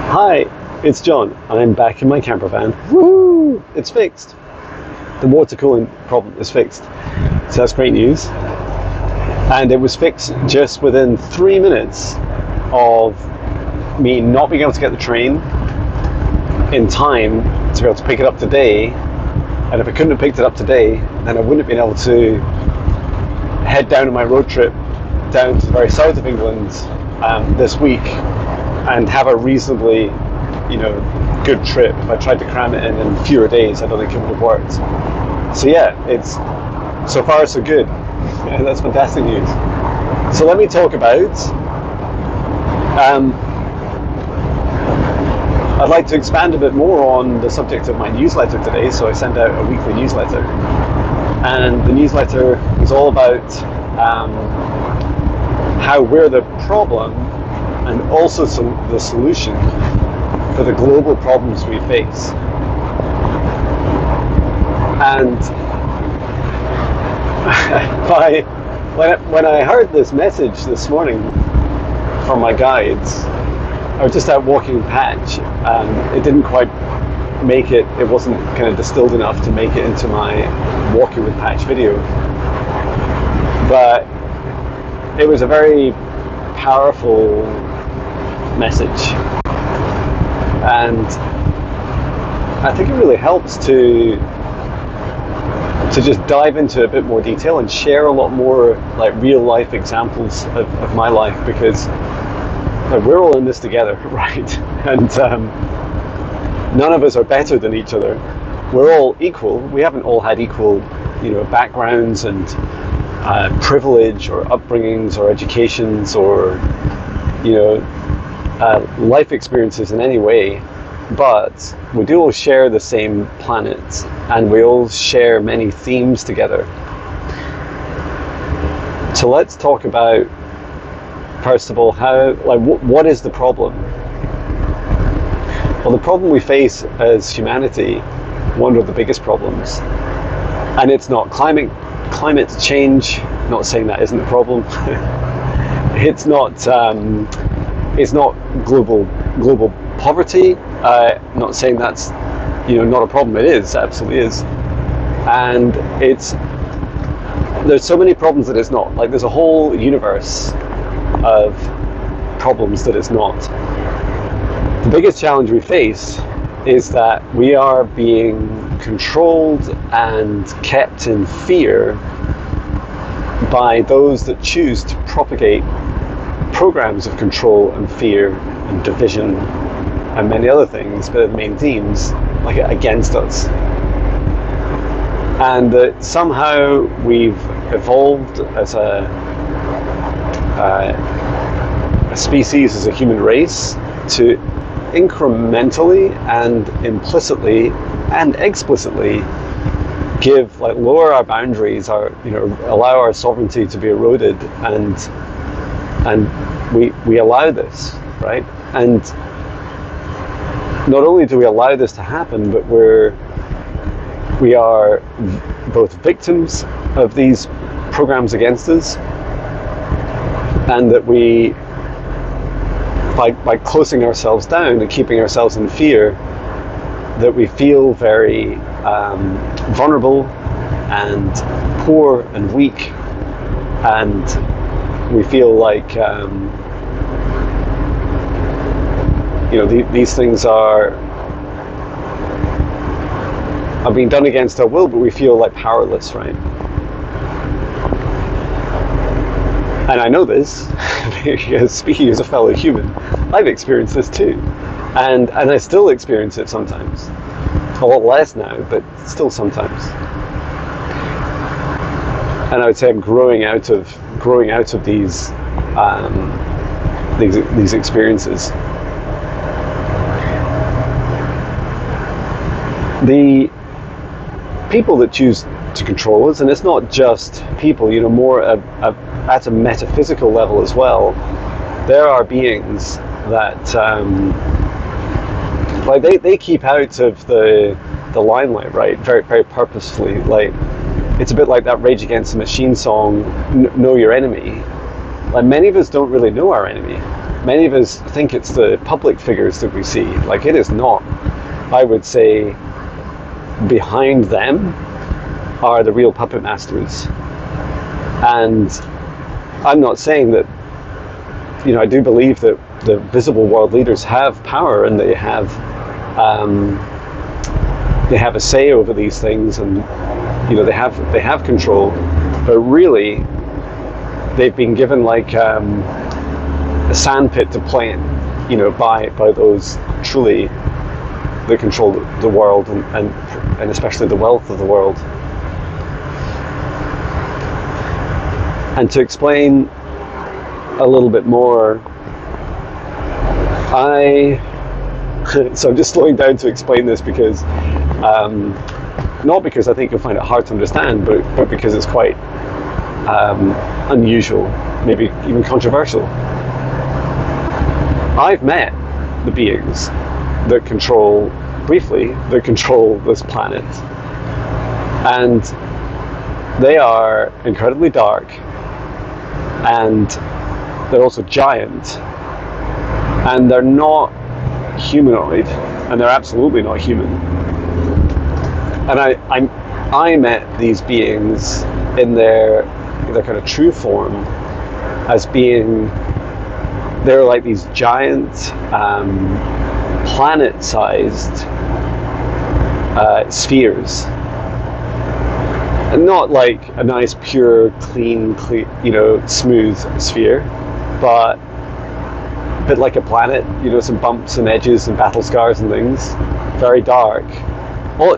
Hi, it's John. I'm back in my camper van. Woo! It's fixed. The water cooling problem is fixed. So that's great news. And it was fixed just within 3 minutes of me not being able to get the train in time to be able to pick it up today. And if I couldn't have picked it up today, then I wouldn't have been able to head down on my road trip down to the very south of England this week and have a reasonably, good trip. If I tried to cram it in fewer days, I don't think it would have worked. So yeah, it's so far so good. Yeah, that's fantastic news. So let me talk about. I'd like to expand a bit more on the subject of my newsletter today. So I send out a weekly newsletter, and the newsletter is all about how we're the problem and also the solution for the global problems we face. And when I heard this message this morning from my guides, I was just out walking Patch, and it didn't quite make it. It wasn't kind of distilled enough to make it into my walking with Patch video, but it was a very powerful message, and I think it really helps to just dive into a bit more detail and share a lot more like real life examples of my life, because we're all in this together, right? And none of us are better than each other. We're all equal. We haven't all had equal, backgrounds and privilege or upbringings or educations or, life experiences in any way. But we do all share the same planet, and we all share many themes together. So let's talk about, first of all, what is the problem? Well, the problem we face as humanity, one of the biggest problems, and it's not climate change. Not saying that isn't a problem. It's not global poverty. Not saying that's not a problem. It is, absolutely is. And there's so many problems that it's not. Like, there's a whole universe of problems that it's not. The biggest challenge we face is that we are being controlled and kept in fear by those that choose to propagate programs of control and fear and division and many other things, but the main themes, like, against us. And that somehow we've evolved as a species, as a human race, to incrementally and implicitly and explicitly lower our boundaries, allow our sovereignty to be eroded, and we allow this, right? And not only do we allow this to happen, but we are both victims of these programs against us, and that we, by closing ourselves down and keeping ourselves in fear, that we feel very vulnerable and poor and weak, and we feel like these things are being done against our will, but we feel like powerless, right? And I know this because, speaking as a fellow human, I've experienced this too, and I still experience it sometimes. A lot less now, but still sometimes. And I would say I'm growing out of these experiences. The people that choose to control us, and it's not just people, more at a metaphysical level as well. There are beings that they keep out of the limelight, right? Very, very purposefully. Like, it's a bit like that Rage Against the Machine song, "Know Your Enemy." Like, many of us don't really know our enemy. many of us think it's the public figures that we see. Like, it is not. I would say behind them are the real puppet masters. And I'm not saying that, I do believe that the visible world leaders have power, and they have a say over these things, and they have control. But really, they've been given like a sandpit to play in, by those truly that control the world, and especially the wealth of the world. And to explain a little bit more, so I'm just slowing down to explain this because, not because I think you'll find it hard to understand, but because it's quite unusual, maybe even controversial. I've met the beings that control this planet, and they are incredibly dark, and they're also giant, and they're not humanoid, and they're absolutely not human. And I met these beings in their kind of true form as being, they're like these giant planet-sized spheres, and not like a nice pure clean smooth sphere, but a bit like a planet, some bumps and edges and battle scars and things, very dark.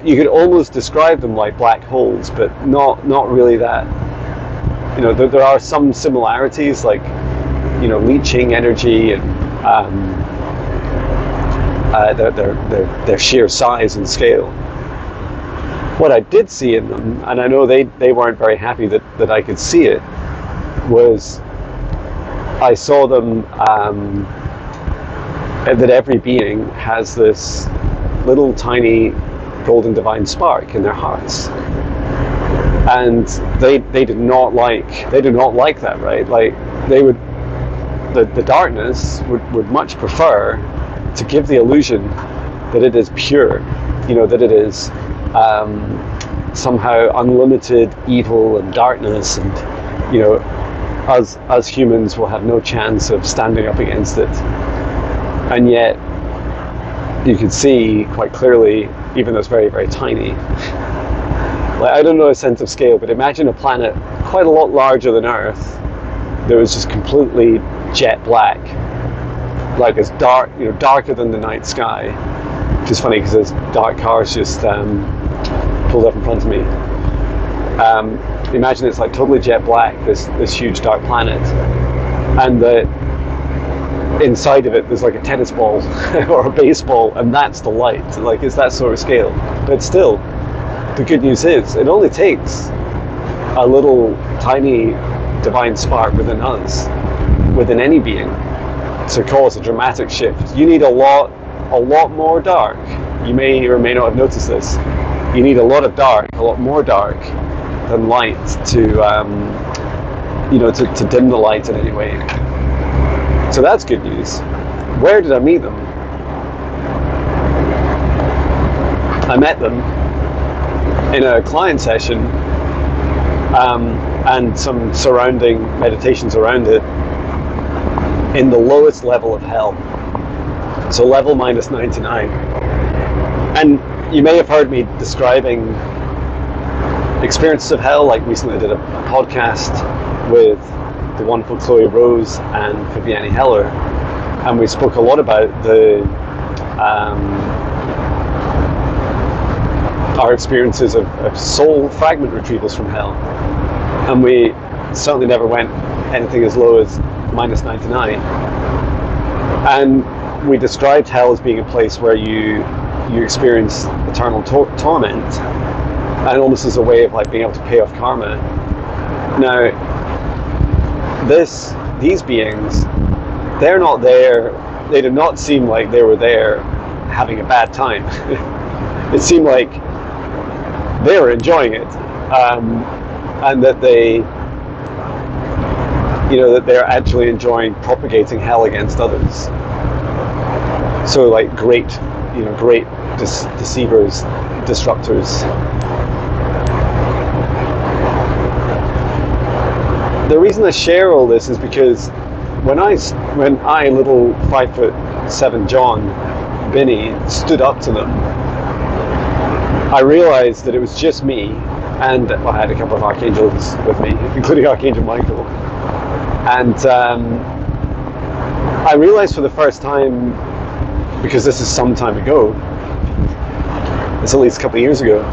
You could almost describe them like black holes, but not really that. There are some similarities, like leaching energy and their sheer size and scale. What I did see in them, and I know they weren't very happy that I could see it, was I saw them that every being has this little tiny golden divine spark in their hearts, and they do not like that, right? Like, they would, the darkness would much prefer to give the illusion that it is pure, that it is somehow unlimited evil and darkness, and us humans will have no chance of standing up against it. And yet you could see quite clearly, even though it's very, very tiny, like, I don't know a sense of scale, but imagine a planet quite a lot larger than Earth that was just completely jet black, like as dark, darker than the night sky. Which is funny because there's dark cars just pulled up in front of me. Imagine it's like totally jet black, this huge dark planet, and inside of it there's like a tennis ball or a baseball, and that's the light. Like, it's that sort of scale. But still, the good news is it only takes a little tiny divine spark within us, within any being, to cause a dramatic shift. You need a lot more dark. You may or may not have noticed this. You need a lot of dark, a lot more dark than light to dim the light in any way. So that's good news. Where did I meet them? I met them in a client session, and some surrounding meditations around it, in the lowest level of hell. So level minus 99. And you may have heard me describing experiences of hell. Like, recently I did a podcast with the wonderful Chloe Rose and Viviane Heller, and we spoke a lot about our experiences of soul fragment retrievals from hell. And we certainly never went anything as low as minus 99. And we described hell as being a place where you experience eternal torment, and almost as a way of like being able to pay off karma. Now, these beings, they're not there. They did not seem like they were there having a bad time. It seemed like they were enjoying it, and that that they're actually enjoying propagating hell against others. So like great deceivers, disruptors. The reason I share all this is because when I little 5'7" John, Binnie, stood up to them, I realized that it was just me, and I had a couple of archangels with me, including Archangel Michael. And I realized for the first time, because this is some time ago, it's at least a couple of years ago,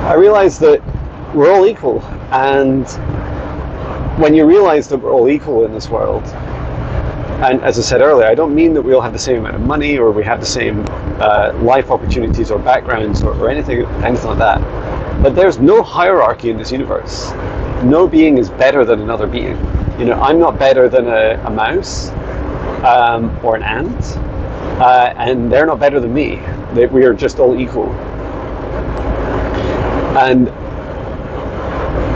I realized that we're all equal. And when you realize that we're all equal in this world, and as I said earlier, I don't mean that we all have the same amount of money or we have the same life opportunities or backgrounds or anything like that. But there's no hierarchy in this universe. No being is better than another being. I'm not better than a mouse or an ant, and they're not better than me. We are just all equal. And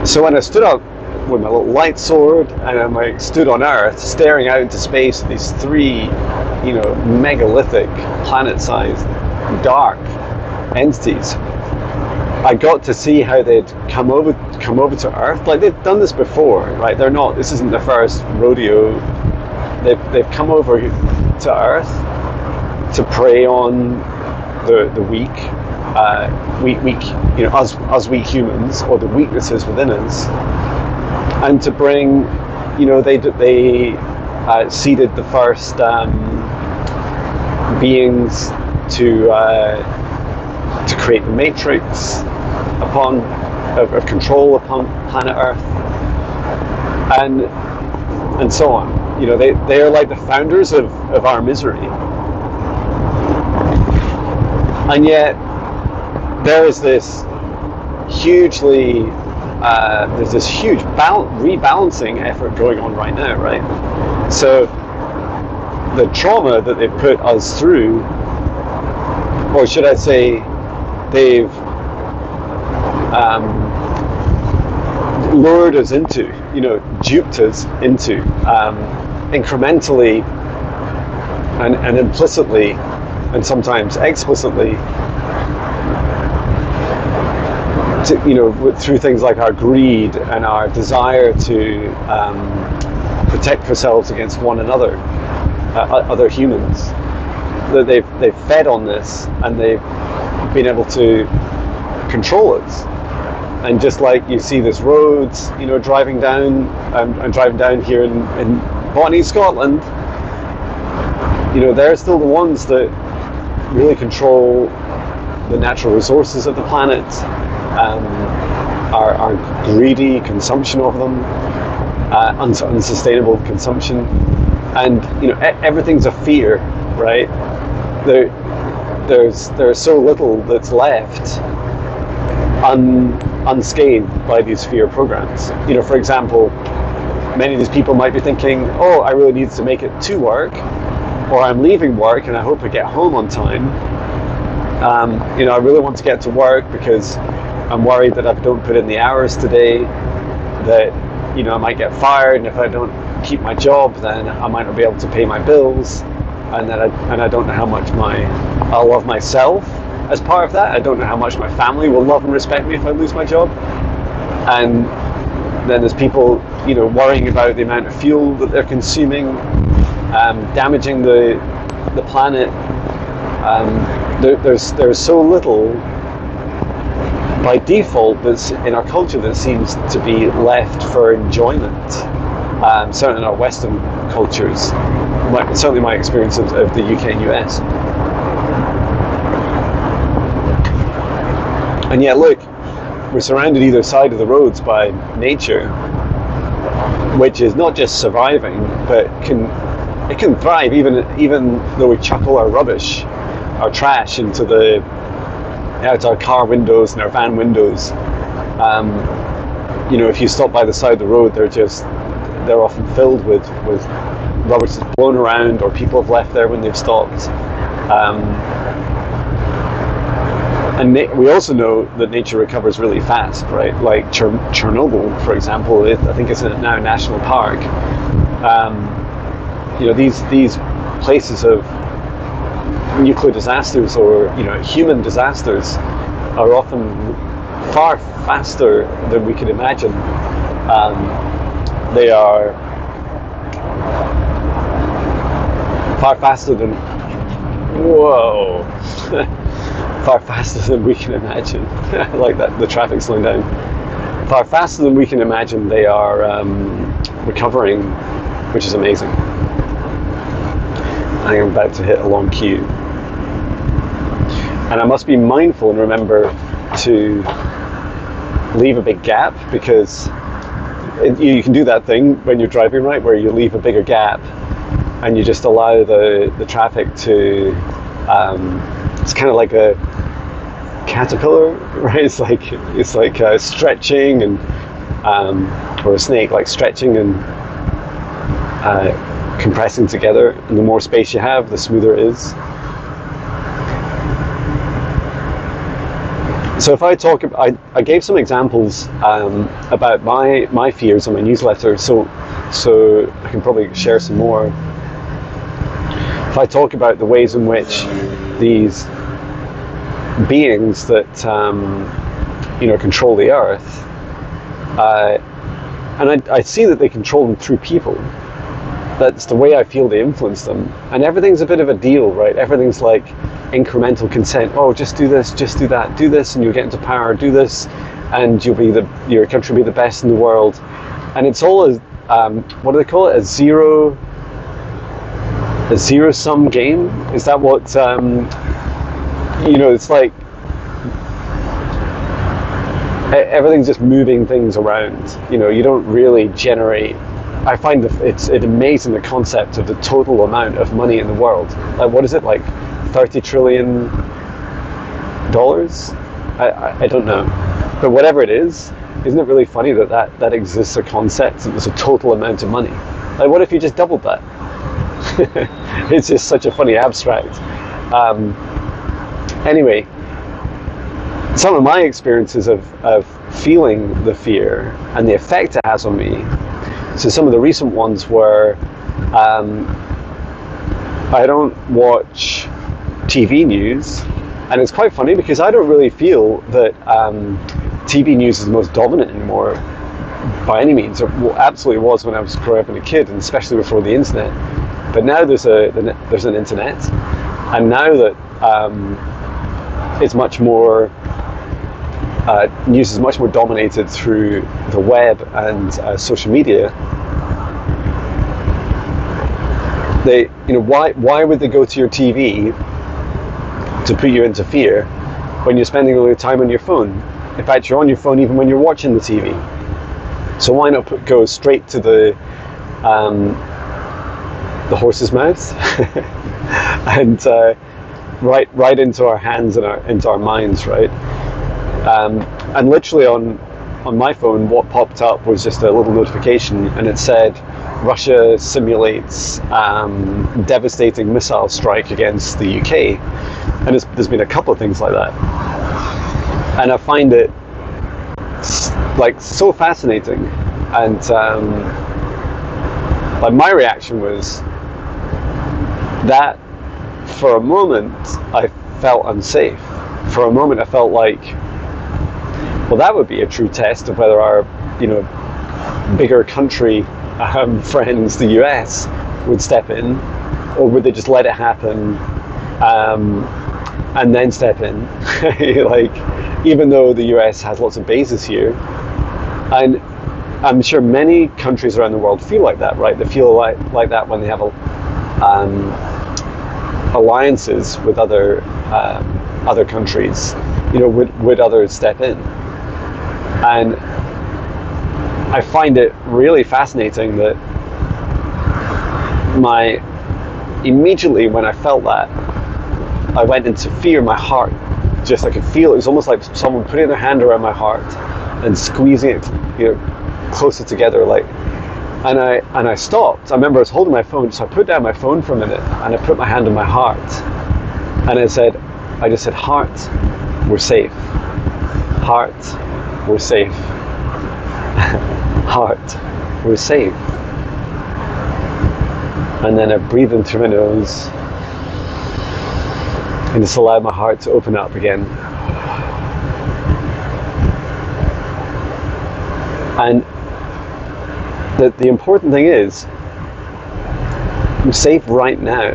so when I stood up with my little light sword and I stood on Earth, staring out into space at these three, megalithic, planet-sized, dark entities, I got to see how they'd come over to Earth. Like, they've done this before, right? This isn't their first rodeo. They've come over to Earth to prey on the weak, us weak humans, or the weaknesses within us, and to bring, they seeded the first beings to create the matrix of control upon planet Earth, and so on. They are like the founders of our misery, and yet there is this hugely there's this huge rebalancing effort going on right now, right? So the trauma that they've put us through, or should I say, they've lured us into, duped us into, incrementally and implicitly, and sometimes explicitly, through things like our greed and our desire to protect ourselves against one another, other humans. That they've fed on this, and they've been able to control us. And just like you see this roads, driving down, I'm driving down here in Bonnie, Scotland, they're still the ones that really control the natural resources of the planet, our greedy consumption of them, unsustainable consumption, and everything's a fear, right? There's so little that's left unscathed by these fear programs. For example, many of these people might be thinking, oh, I really need to make it to work, or I'm leaving work and I hope I get home on time. I really want to get to work because I'm worried that if I don't put in the hours today, that I might get fired, and if I don't keep my job, then I might not be able to pay my bills, and I don't know how much I'll love myself as part of that. I don't know how much my family will love and respect me if I lose my job. And then there's people, worrying about the amount of fuel that they're consuming, damaging the planet. There's so little by default that's in our culture that seems to be left for enjoyment. Certainly in our Western cultures, certainly my experience of the UK and US. And yet, look, we're surrounded either side of the roads by nature, which is not just surviving, but it can thrive even though we chuckle our rubbish, our trash into our car windows and our van windows. If you stop by the side of the road, they're often filled with rubbish that's blown around, or people have left there when they've stopped. And we also know that nature recovers really fast, right? Like Chernobyl, for example, I think it's now a national park. These places of nuclear disasters or human disasters are often far faster than we can imagine. They are far faster than far faster than we can imagine. Like that, the traffic slowing down. Far faster than we can imagine, they are recovering, which is amazing. I am about to hit a long queue. And I must be mindful and remember to leave a big gap, because you can do that thing when you're driving, right, where you leave a bigger gap and you just allow the traffic to, it's kind of like a caterpillar, right? It's like stretching and, or a snake, like stretching and compressing together. And the more space you have, the smoother it is. So if I talk, I gave some examples about my fears on my newsletter, so I can probably share some more. If I talk about the ways in which these beings that control the earth, and I see that they control them through people. That's the way I feel they influence them, and everything's a bit of a deal, right? Everything's like incremental consent. Oh, just do this, just do that, do this, and you'll get into power. Do this, and your country will be the best in the world. And it's all what do they call it? A zero-sum game. Is that what? It's like everything's just moving things around. You don't really generate. I find it's amazing, the concept of the total amount of money in the world. Like, what is it, like $30 trillion? I don't know. But whatever it is, isn't it really funny that exists, a concept that there's a total amount of money? Like, what if you just doubled that? It's just such a funny abstract. Anyway, some of my experiences of feeling the fear and the effect it has on me. So some of the recent ones were, I don't watch TV news, and it's quite funny because I don't really feel that TV news is the most dominant anymore by any means. It absolutely was when I was growing up as a kid, and especially before the internet. But now there's an internet, and now that it's much more, news is much more dominated through the web and social media. Why would they go to your TV to put you into fear when you're spending all your time on your phone? In fact, you're on your phone even when you're watching the TV. So why not go straight to the horse's mouth and right into our hands and into our minds, right? And literally on my phone, what popped up was just a little notification, and it said Russia simulates devastating missile strike against the UK, and there's been a couple of things like that, and I find it like so fascinating. And like, my reaction was that for a moment I felt unsafe. For a moment I felt like, well, that would be a true test of whether our bigger country friends, the US, would step in, or would they just let it happen and then step in? Like, even though the US has lots of bases here, and I'm sure many countries around the world feel like that, right? They feel like that when they have alliances with other countries. Would others step in? And I find it really fascinating that immediately when I felt that, I went into fear. My heart, just, I could feel it. It was almost like someone putting their hand around my heart and squeezing it, closer together, like. And I stopped. I remember I was holding my phone, so I put down my phone for a minute and I put my hand on my heart, and I just said, heart, we're safe. Heart, we're safe. Heart, we're safe. And then I breathe in through my nose and just allow my heart to open up again. And the important thing is, I'm safe right now.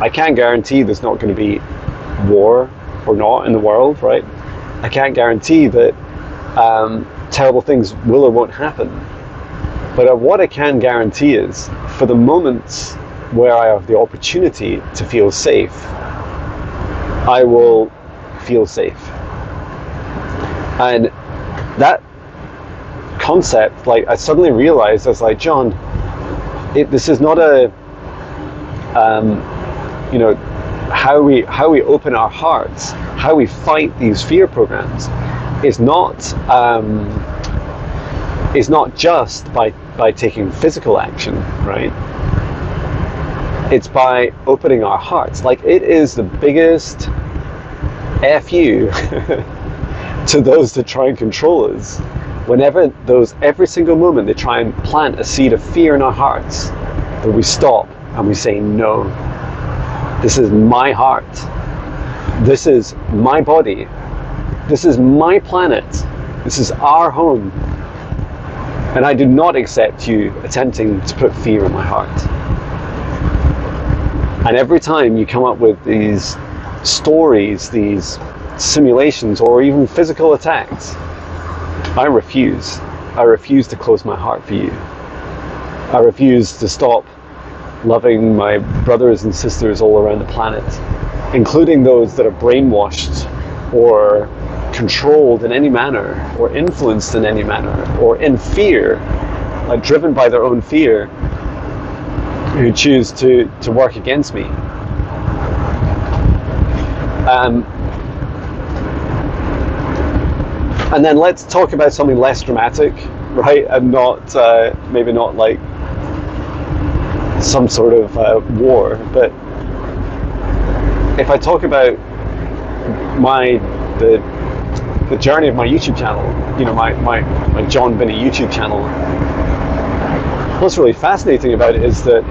I can't guarantee there's not going to be war or not in the world, right? I can't guarantee that terrible things will or won't happen. But what I can guarantee is, for the moments where I have the opportunity to feel safe, I will feel safe. And that concept, like, I suddenly realized, I was like, John, this is not a, how we open our hearts, how we fight these fear programs, is not just by taking physical action, right? It's by opening our hearts. Like, it is the biggest F you to those that try and control us. Whenever every single moment they try and plant a seed of fear in our hearts, that we stop and we say, no, this is my heart. This is my body. This is my planet. This is our home. And I do not accept you attempting to put fear in my heart. And every time you come up with these stories, these simulations, or even physical attacks, I refuse. I refuse to close my heart for you. I refuse to stop loving my brothers and sisters all around the planet, including those that are brainwashed or controlled in any manner, or influenced in any manner, or in fear, like driven by their own fear, who choose to work against me. And then let's talk about something less dramatic, right? And not maybe not like some sort of war, but if I talk about the journey of my YouTube channel, my John Binnie YouTube channel, what's really fascinating about it is that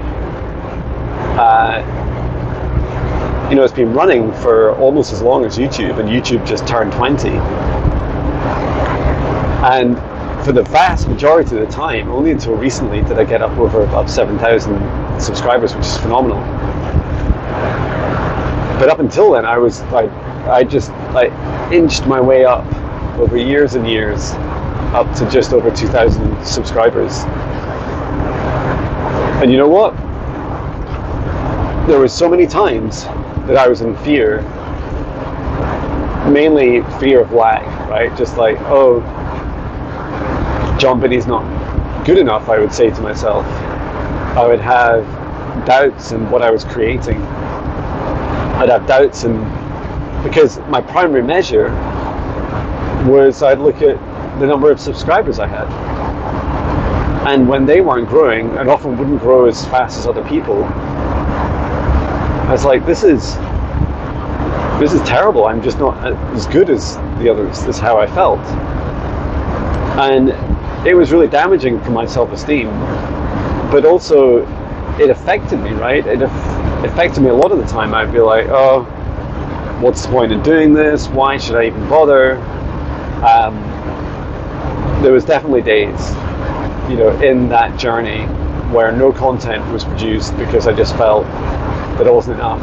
it's been running for almost as long as YouTube, and YouTube just turned 20. And for the vast majority of the time, only until recently did I get up over above 7,000 subscribers, which is phenomenal. But up until then, I inched my way up over years and years, up to just over 2,000 subscribers. And you know what? There were so many times that I was in fear, mainly fear of lack, right? Just like, oh, John Binnie's not good enough, I would say to myself. I would have doubts in what I was creating. I'd have doubts because my primary measure was, I'd look at the number of subscribers I had. And when they weren't growing, and often wouldn't grow as fast as other people, I was like, this is terrible. I'm just not as good as the others. That's how I felt. And it was really damaging for my self-esteem. But also, it affected me, right? It affected me a lot of the time. I'd be like, oh, what's the point in doing this? Why should I even bother? There was definitely days, in that journey where no content was produced because I just felt that it wasn't enough.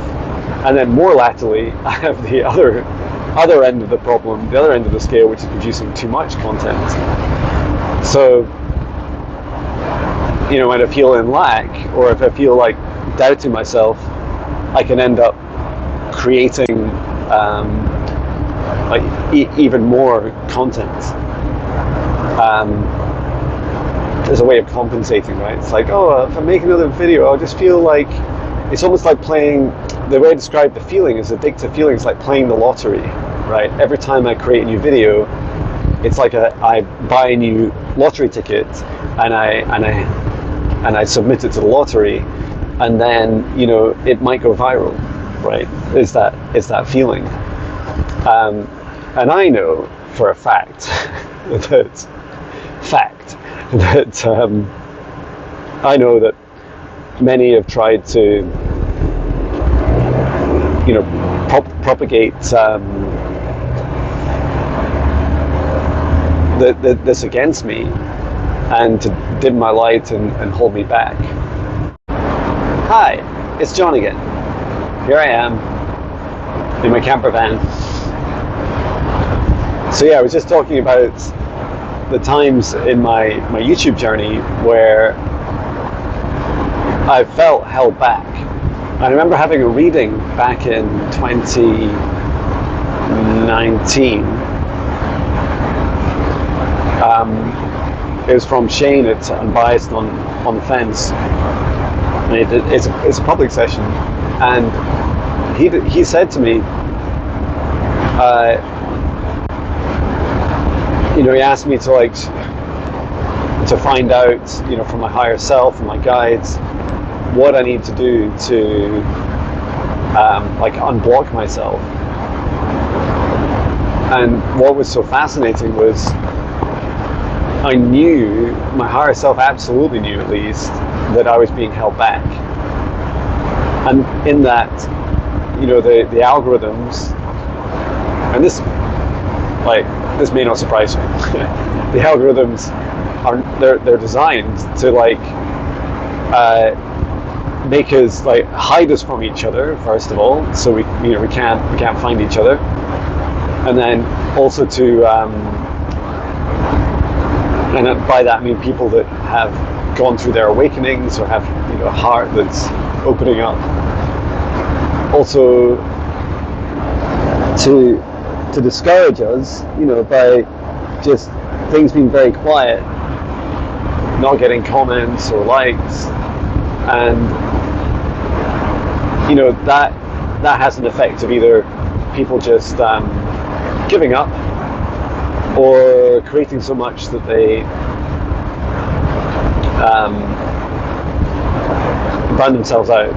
And then more latterly, I have the other end of the problem, the other end of the scale, which is producing too much content. So, when I feel in lack, or if I feel like doubting myself, I can end up creating even more content. There's a way of compensating, right? It's like, oh, if I make another video, I'll just feel like, it's almost like playing, the way I describe the feeling is addictive feeling. It's like playing the lottery, right? Every time I create a new video, it's like I buy a new lottery ticket and I submit it to the lottery, and then it might go viral, right? It's that feeling. And I know for a fact that I know that many have tried to, propagate this against me, and to dim my light and hold me back. Hi, it's John again. Here I am in my camper van. So yeah, I was just talking about the times in my YouTube journey where I felt held back. I remember having a reading back in 2019. It was from Shane at Unbiased on the Fence. And it's a public session, and he said to me, he asked me to find out, from my higher self and my guides, what I need to do to unblock myself. And what was so fascinating was I knew, my higher self absolutely knew at least, that I was being held back. And in that, the algorithms, and this may not surprise you, the algorithms they're designed to make us hide us from each other, first of all, so we can't find each other, and then also to and by that I mean people that have gone through their awakenings or have a heart that's opening up, also to discourage us, by just things being very quiet, not getting comments or likes, and that has an effect of either people just giving up or creating so much that they burn themselves out,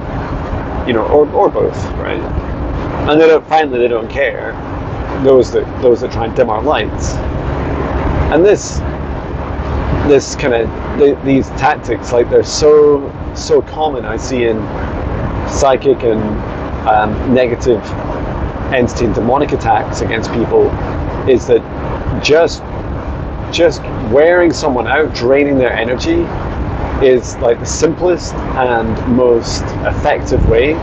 or both, right? And they don't care. Those that try and dim our lights, and these tactics, they're so common. I see in psychic and negative entity and demonic attacks against people, is that just wearing someone out, draining their energy, is the simplest and most effective way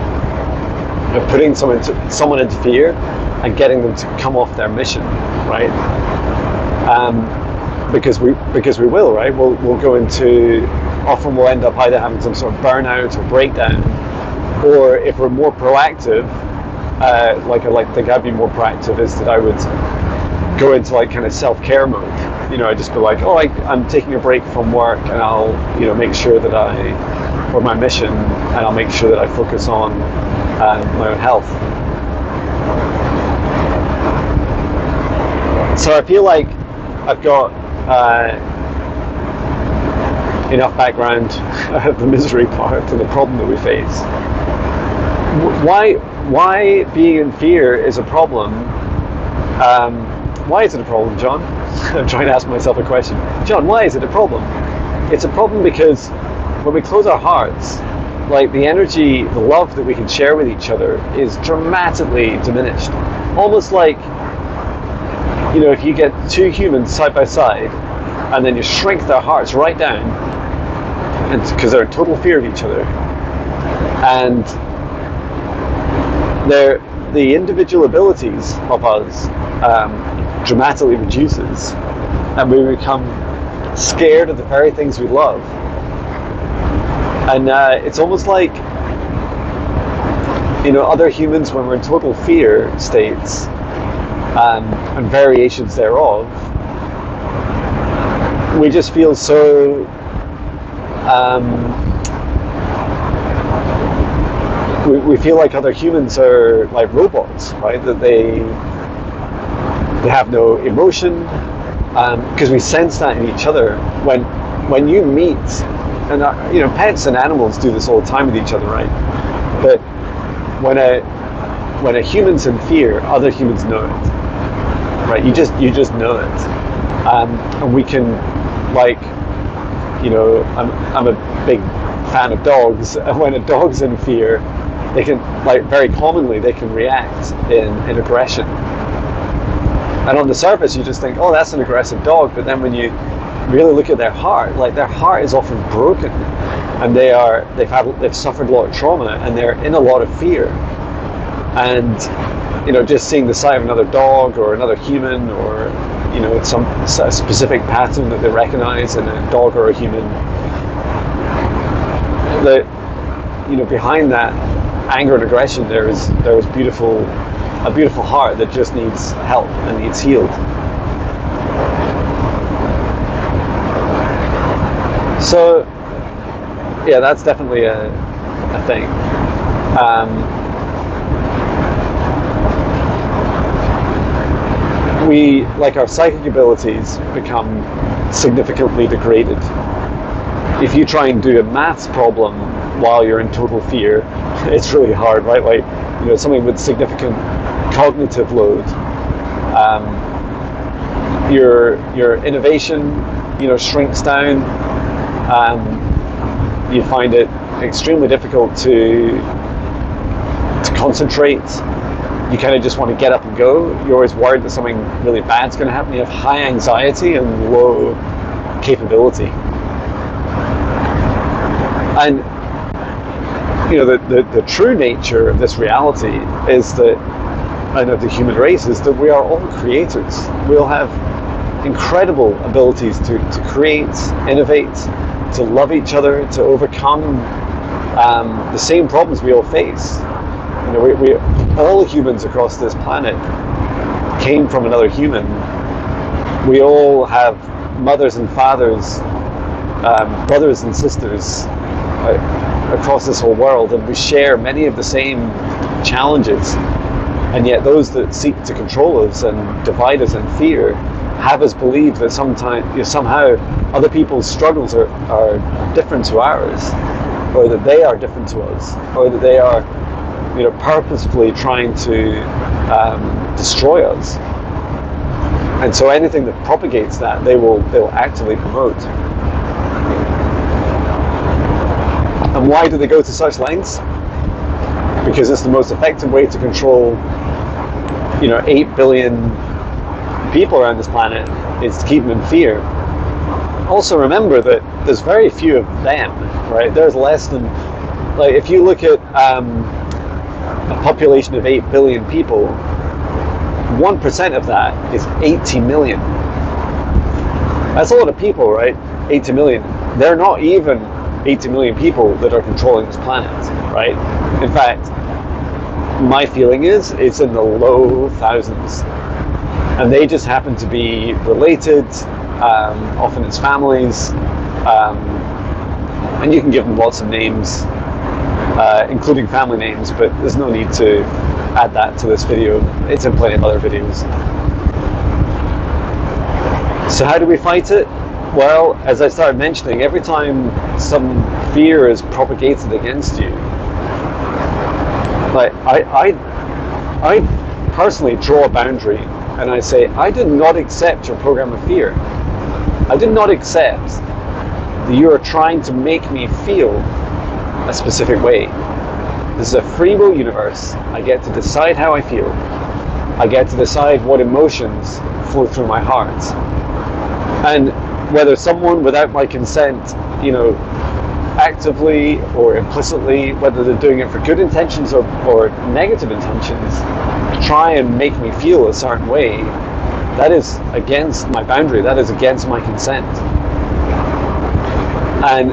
of putting someone into fear and getting them to come off their mission, right? Because we will, right? We'll go into, often we'll end up either having some sort of burnout or breakdown, or if we're more proactive, I think I'd be more proactive, is that I would go into kind of self-care mode. I'd just be I'm taking a break from work, and I'll make sure that or my mission, and I'll make sure that I focus on my own health. So I feel like I've got enough background of the misery part to the problem that we face. Why being in fear is a problem? Why is it a problem, John? I'm trying to ask myself a question. John, why is it a problem? It's a problem because when we close our hearts, the energy, the love that we can share with each other is dramatically diminished. Almost if you get two humans side by side and then you shrink their hearts right down, and because they're in total fear of each other, and the individual abilities of us dramatically reduces, and we become scared of the very things we love. And it's almost like other humans, when we're in total fear states and variations thereof, we just feel so we feel like other humans are like robots, right? That they have no emotion, because we sense that in each other. When you meet, and pets and animals do this all the time with each other, right? But when a human's in fear, other humans know it. right? You just know it, and we can, like, I'm a big fan of dogs, and when a dog's in fear, they can, like, very commonly they can react in aggression. And on the surface, you just think, oh, that's an aggressive dog, but then when you really look at their heart, like, their heart is often broken, and they've suffered a lot of trauma, and they're in a lot of fear. And just seeing the sight of another dog or another human, or some specific pattern that they recognize in a dog or a human, that behind that anger and aggression, there is a beautiful heart that just needs help and needs healed. So yeah, that's definitely a thing. Our psychic abilities become significantly degraded. If you try and do a maths problem while you're in total fear, it's really hard, right? Like, something with significant cognitive load. Your innovation, shrinks down. You find it extremely difficult to concentrate. You kind of just want to get up and go. You're always worried that something really bad's going to happen. You have high anxiety and low capability. And the true nature of this reality is that, and of the human race, is that we are all creators. We all have incredible abilities to create, innovate, to love each other, to overcome the same problems we all face. We all humans across this planet came from another human. We all have mothers and fathers, brothers and sisters across this whole world, and we share many of the same challenges. And yet those that seek to control us and divide us in fear have us believe that somehow other people's struggles are different to ours, or that they are different to us, or that they are purposefully trying to destroy us. And so anything that propagates that, they will actively promote. And why do they go to such lengths? Because it's the most effective way to control 8 billion people around this planet, is to keep them in fear. Also remember that there's very few of them, right? There's less than, like, if you look at a population of 8 billion people, 1% of that is 80 million. That's a lot of people, right? 80 million. They're not even 80 million people that are controlling this planet, right? In fact, my feeling is it's in the low thousands. And they just happen to be related, often it's families, and you can give them lots of names, including family names, but there's no need to add that to this video. It's in plenty of other videos. So how do we fight it? Well, as I started mentioning, every time some fear is propagated against you, like I personally draw a boundary, and I say, I do not accept your program of fear. I do not accept that you are trying to make me feel a specific way. This is a free will universe. I get to decide how I feel. I get to decide what emotions flow through my heart. And whether someone, without my consent, actively or implicitly, whether they're doing it for good intentions or negative intentions, try and make me feel a certain way, that is against my boundary, that is against my consent. And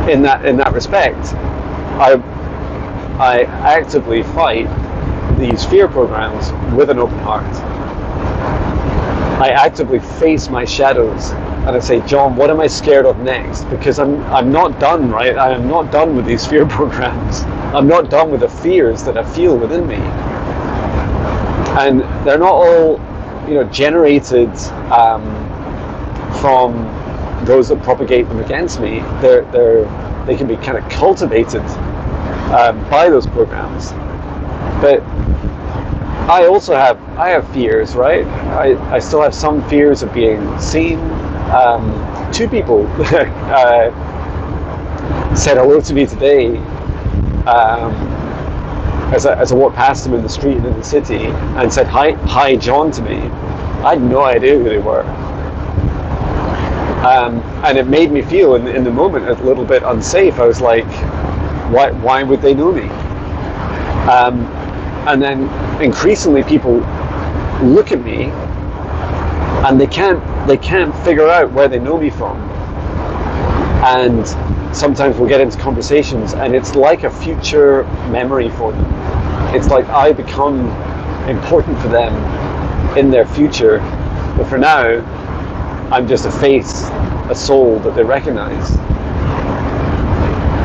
in that respect, I actively fight these fear programs with an open heart. I actively face my shadows, and I say, John, what am I scared of next? Because I'm not done, right? I am not done with these fear programs. I'm not done with the fears that I feel within me. And they're not all, generated from those that propagate them against me. They can be kind of cultivated by those programs. But I have fears, right? I still have some fears of being seen. Two people said hello to me today as I walked past them in the street and in the city, and said hi John to me. I had no idea who they were. And it made me feel in the moment a little bit unsafe. I was like, why would they know me? And then increasingly people look at me and they can't figure out where they know me from. And sometimes we'll get into conversations and it's like a future memory for them. It's like I become important for them in their future, but for now I'm just a face, a soul that they recognize.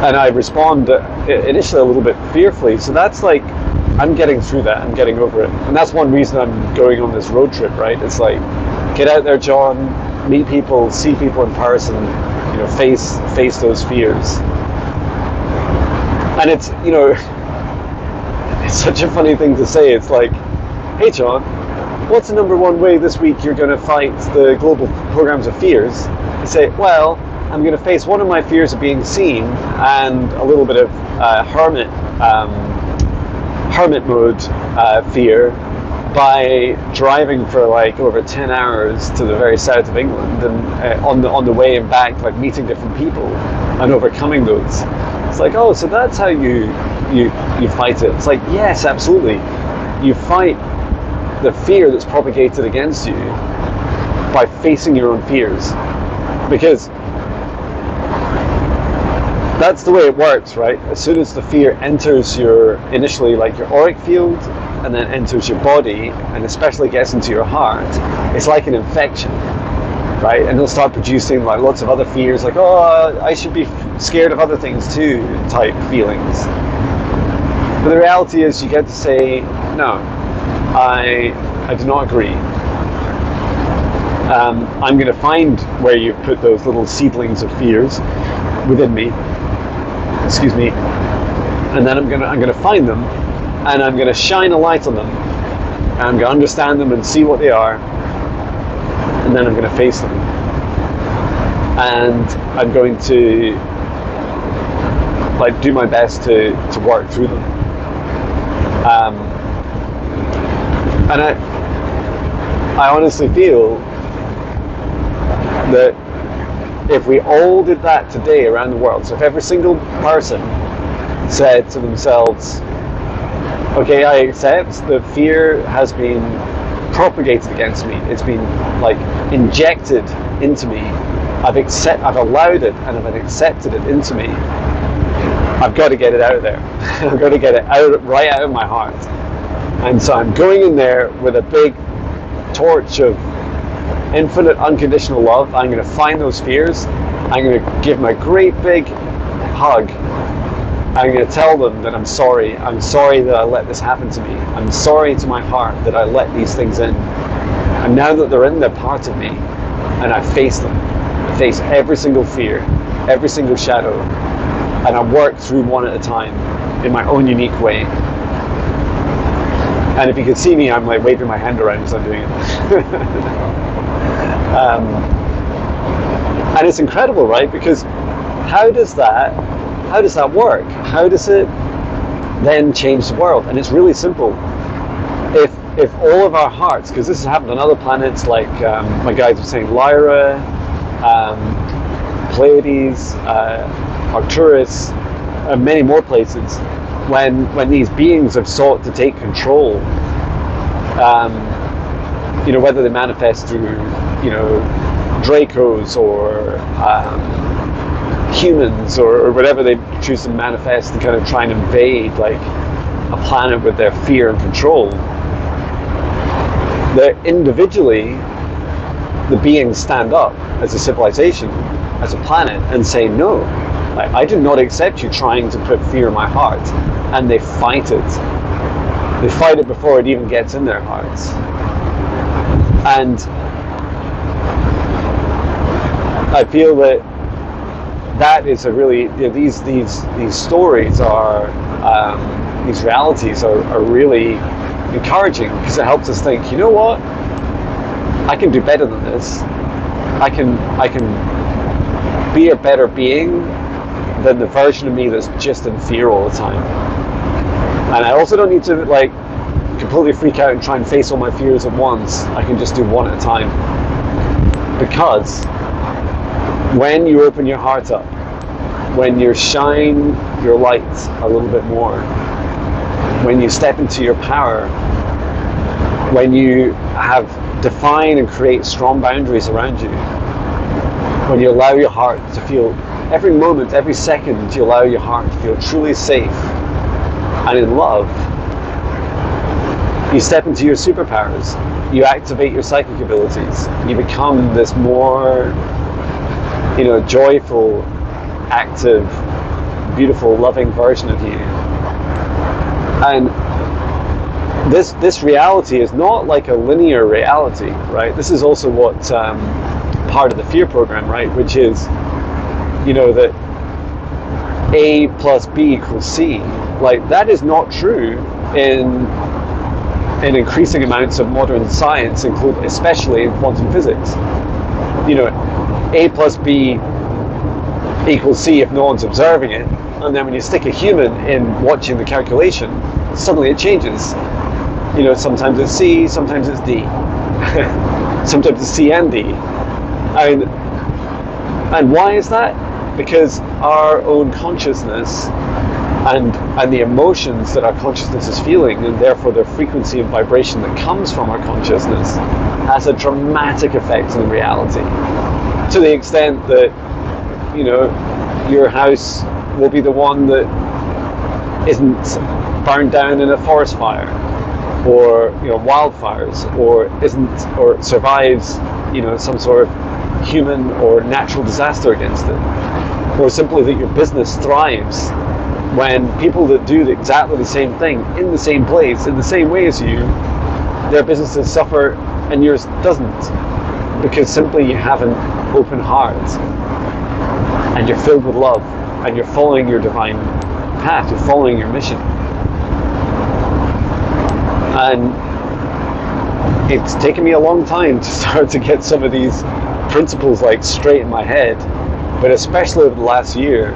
And I respond initially a little bit fearfully. So that's like, I'm getting through that, I'm getting over it. And that's one reason I'm going on this road trip, right? It's like, get out there, John, meet people, see people in person, face those fears. And it's, it's such a funny thing to say. It's like, hey John, what's the number one way this week you're going to fight the global programs of fears? You say, well, I'm going to face one of my fears of being seen and a little bit of hermit mode fear by driving for like over 10 hours to the very south of England, and on the way and back, like meeting different people and overcoming those. It's like, oh, so that's how you fight it. It's like, yes, absolutely. You fight the fear that's propagated against you by facing your own fears, because that's the way it works, right? As soon as the fear enters initially like your auric field, and then enters your body, and especially gets into your heart, it's like an infection, right? And it'll start producing like lots of other fears, like, oh, I should be scared of other things too, type feelings. But the reality is, you get to say, no, I do not agree. I'm going to find where you've put those little seedlings of fears within me, and then I'm going to find them, and I'm going to shine a light on them, and I'm going to understand them and see what they are, and then I'm going to face them, and I'm going to like do my best to work through them. And I honestly feel that if we all did that today around the world, so if every single person said to themselves, okay, I accept that fear has been propagated against me, it's been like injected into me, I've allowed it and I've accepted it into me, I've got to get it out of there. I've got to get it right out of my heart. And so I'm going in there with a big torch of infinite unconditional love. I'm going to find those fears. I'm going to give them a great big hug. I'm going to tell them that I'm sorry. I'm sorry that I let this happen to me. I'm sorry to my heart that I let these things in. And now that they're in, they're part of me. And I face them. I face every single fear, every single shadow. And I work through one at a time in my own unique way. And if you could see me, I'm like waving my hand around as I'm doing it. And it's incredible, right? Because how does that work? How does it then change the world? And it's really simple. If all of our hearts, because this has happened on other planets, like my guys were saying, Lyra, Pleiades, Arcturus, and many more places, when these beings have sought to take control, whether they manifest through, Dracos or humans or whatever they choose to manifest and kind of try and invade like a planet with their fear and control, that individually the beings stand up as a civilization, as a planet, and say, no, I do not accept you trying to put fear in my heart. And they fight it. They fight it before it even gets in their hearts. And I feel that is a really, these stories are, these realities are really encouraging because it helps us think, you know what, I can do better than this. I can be a better being than the version of me that's just in fear all the time. And I also don't need to like completely freak out and try and face all my fears at once. I can just do one at a time. Because when you open your heart up, when you shine your light a little bit more, when you step into your power, when you have define and create strong boundaries around you, when you allow your heart to feel, every moment, every second, you allow your heart to feel truly safe and in love, you step into your superpowers, you activate your psychic abilities, you become this more, joyful, active, beautiful, loving version of you. And this reality is not like a linear reality, right? This is also what part of the fear program, right? Which is, that A plus B equals C. Like, that is not true in increasing amounts of modern science, especially in quantum physics. A plus B equals C if no one's observing it, and then when you stick a human in watching the calculation, suddenly it changes. Sometimes it's C, sometimes it's D. Sometimes it's C and D. And why is that? Because our own consciousness and the emotions that our consciousness is feeling, and therefore the frequency and vibration that comes from our consciousness, has a dramatic effect on reality. To the extent that, your house will be the one that isn't burned down in a forest fire, or wildfires, or survives some sort of human or natural disaster against it, or simply that your business thrives when people that do exactly the same thing in the same place in the same way as you, their businesses suffer and yours doesn't, because simply you have an open heart and you're filled with love and you're following your divine path, you're following your mission. And it's taken me a long time to start to get some of these principles like straight in my head, but especially over the last year,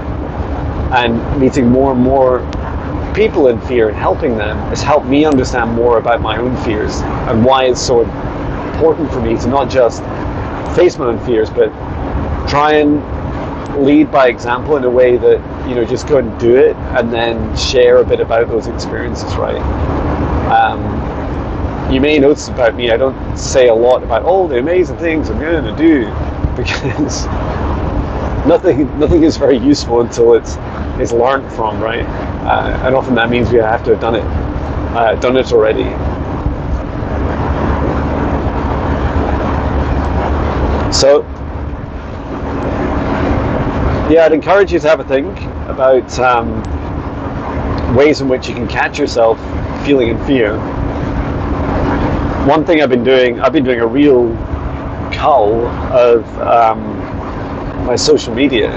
and meeting more and more people in fear and helping them has helped me understand more about my own fears and why it's so important for me to not just face my own fears, but try and lead by example in a way that, just go and do it and then share a bit about those experiences, right? You may notice about me, I don't say a lot about all the amazing things I'm going to do, because nothing is very useful until it's learned from, right? And often that means we have to have done it already. So, I'd encourage you to have a think about ways in which you can catch yourself feeling in fear. One thing I've been doing a real cull of my social media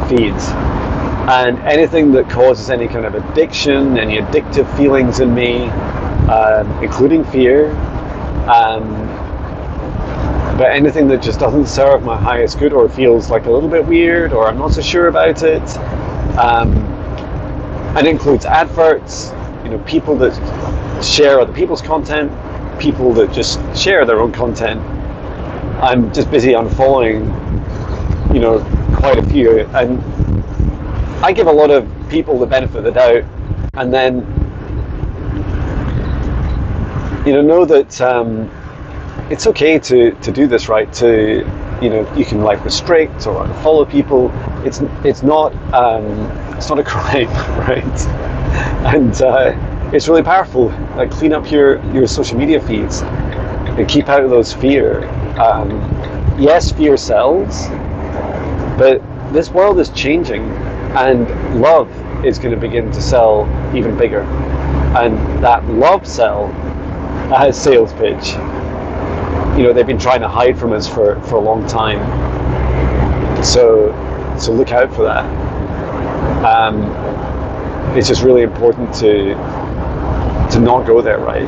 feeds, and anything that causes any kind of addiction, any addictive feelings in me, including fear, but anything that just doesn't serve my highest good or feels like a little bit weird or I'm not so sure about it, and it includes adverts, people that share other people's content, people that just share their own content. I'm just busy unfollowing, quite a few, and I give a lot of people the benefit of the doubt, and then, know that it's okay to do this, right? You can like restrict or unfollow people. It's not a crime, right? And it's really powerful. Like, clean up your social media feeds and keep out of those fear. Yes, fear sells, but this world is changing, and love is going to begin to sell even bigger. And that love sales pitch, they've been trying to hide from us for a long time. So look out for that. It's just really important to not go there, right?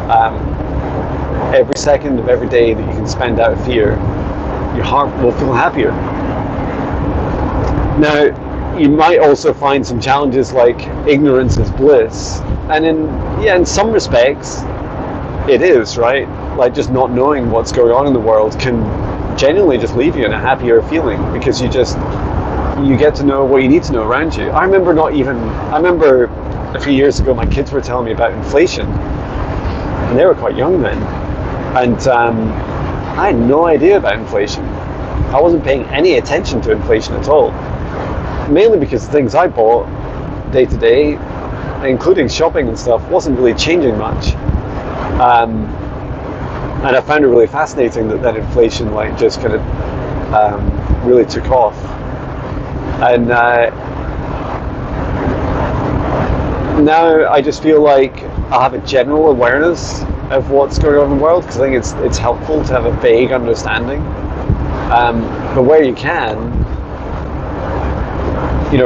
every second of every day that you can spend out of fear, your heart will feel happier. Now, you might also find some challenges like ignorance is bliss, and in some respects, it is, right? Like just not knowing what's going on in the world can genuinely just leave you in a happier feeling, because you get to know what you need to know around you. I remember a few years ago, my kids were telling me about inflation, and they were quite young then, and I had no idea about inflation. I wasn't paying any attention to inflation at all, mainly because the things I bought day to day, including shopping and stuff, wasn't really changing much. And I found it really fascinating that inflation just kind of really took off. And now I just feel like I have a general awareness of what's going on in the world, because I think it's helpful to have a vague understanding. But where you can,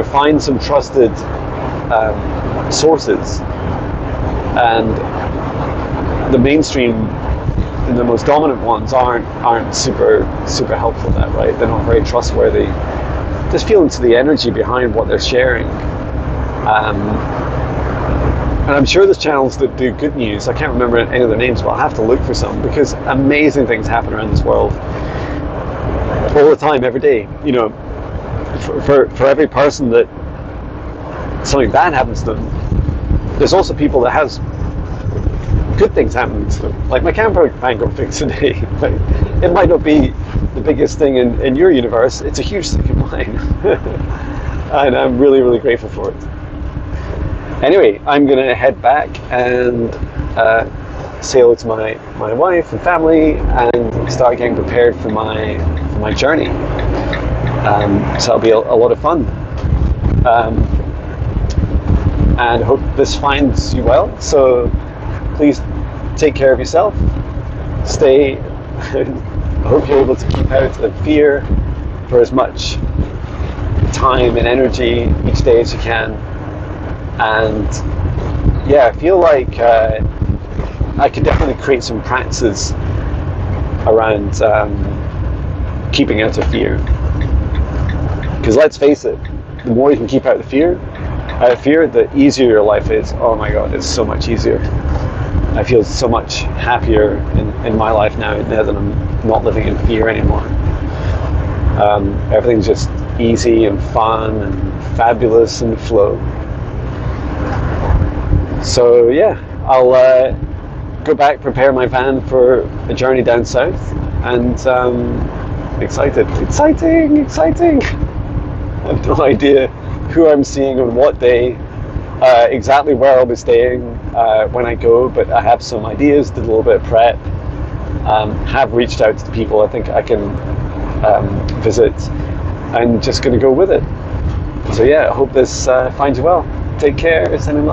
find some trusted sources. And the mainstream and the most dominant ones aren't super helpful at that, right? They're not very trustworthy. Just feel into the energy behind what they're sharing. And I'm sure there's channels that do good news. I can't remember any of their names, but I'll have to look for some, because amazing things happen around this world all the time, every day. For every person that something bad happens to them, there's also people that has good things happening to them. Like my camper van got fixed today. It might not be the biggest thing in your universe. It's a huge thing in mine. And I'm really, really grateful for it. Anyway, I'm going to head back and say hello to my wife and family and start getting prepared for my journey. So it'll be a lot of fun. And I hope this finds you well. So please take care of yourself. I hope you're able to keep out of fear for as much time and energy each day as you can. And yeah, I feel like I could definitely create some practices around keeping out of fear. Because let's face it, the more you can keep out of fear, the easier your life is. Oh my God, it's so much easier. I feel so much happier in my life now that I'm not living in fear anymore. Everything's just easy and fun and fabulous and flow. So yeah, I'll go back, prepare my van for a journey down south, and exciting! I have no idea who I'm seeing on what day, exactly where I'll be staying when I go, but I have some ideas, did a little bit of prep, have reached out to the people I think I can visit, and just going to go with it. So yeah, I hope this finds you well. Take care, sending love.